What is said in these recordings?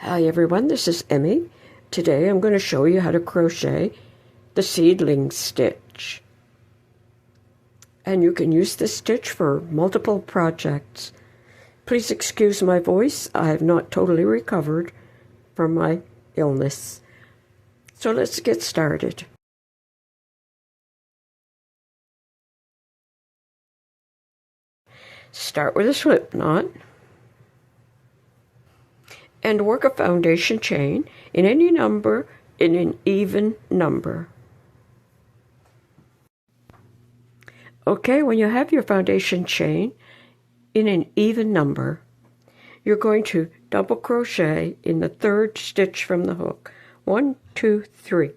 Hi everyone, this is Emmy. Today I'm going to show you how to crochet the seedling stitch. And you can use this stitch for multiple projects. Please excuse my voice, I have not totally recovered from my illness. So let's get started. Start with a slip knot. And work a foundation chain in any number in an even number. Okay, when you have your foundation chain in an even number, you're going to double crochet in the third stitch from the hook. 1, 2, 3.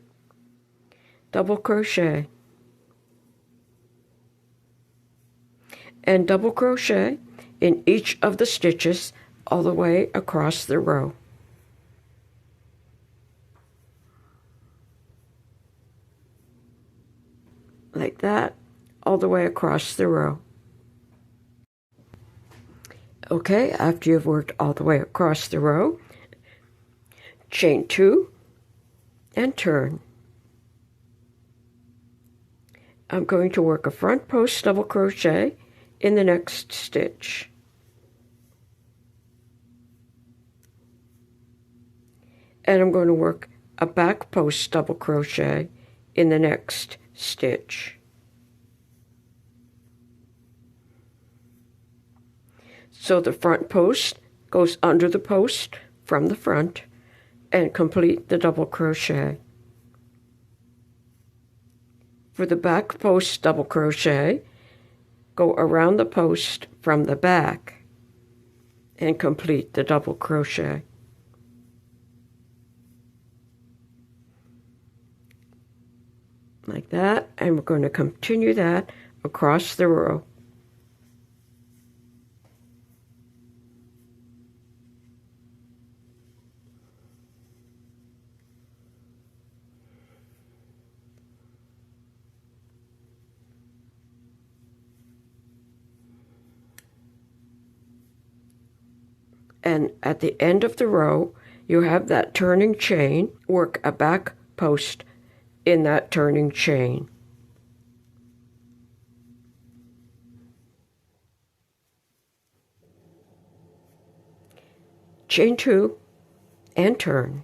Double crochet. And double crochet in each of the stitches all the way across the row. Like that, all the way across the row. Okay, after you've worked all the way across the row, chain 2 and turn. I'm going to work a front post double crochet in the next stitch. And I'm going to work a back post double crochet in the next stitch. So the front post goes under the post from the front and complete the double crochet. For the back post double crochet, go around the post from the back and complete the double crochet. Like that, and we're going to continue that across the row. And at the end of the row, you have that turning chain. Work a back post in that turning chain. Chain 2 and turn.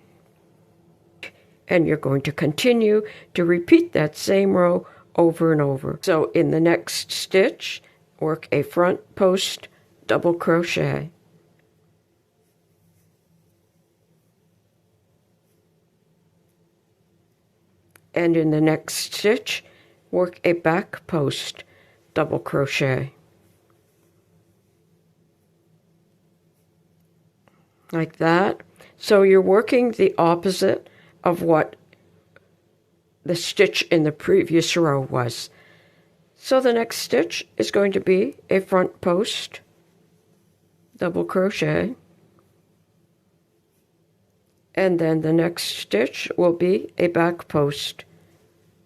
And you're going to continue to repeat that same row over and over. So in the next stitch, work a front post double crochet. And in the next stitch, work a back post double crochet. Like that. So you're working the opposite of what the stitch in the previous row was. So the next stitch is going to be a front post double crochet. And then the next stitch will be a back post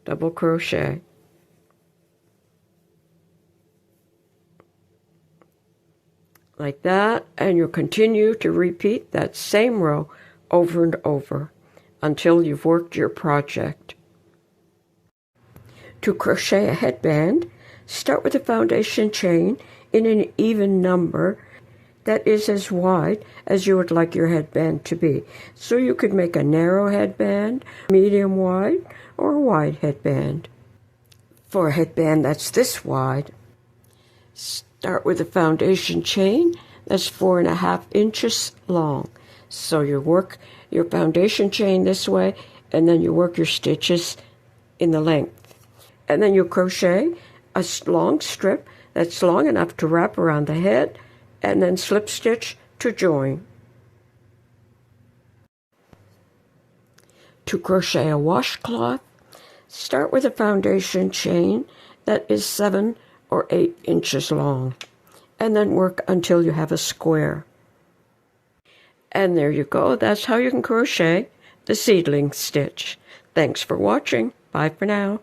double crochet. Like that, and you'll continue to repeat that same row over and over until you've worked your project. To crochet a headband, start with a foundation chain in an even number that is as wide as you would like your headband to be. So you could make a narrow headband, medium wide, or a wide headband. For a headband that's this wide, start with a foundation chain that's 4.5 inches long. So you work your foundation chain this way, and then you work your stitches in the length. And then you crochet a long strip that's long enough to wrap around the head, and then slip stitch to join. To crochet a washcloth, start with a foundation chain that is 7 or 8 inches long, and then work until you have a square. And there you go. That's how you can crochet the seedling stitch. Thanks for watching. Bye for now.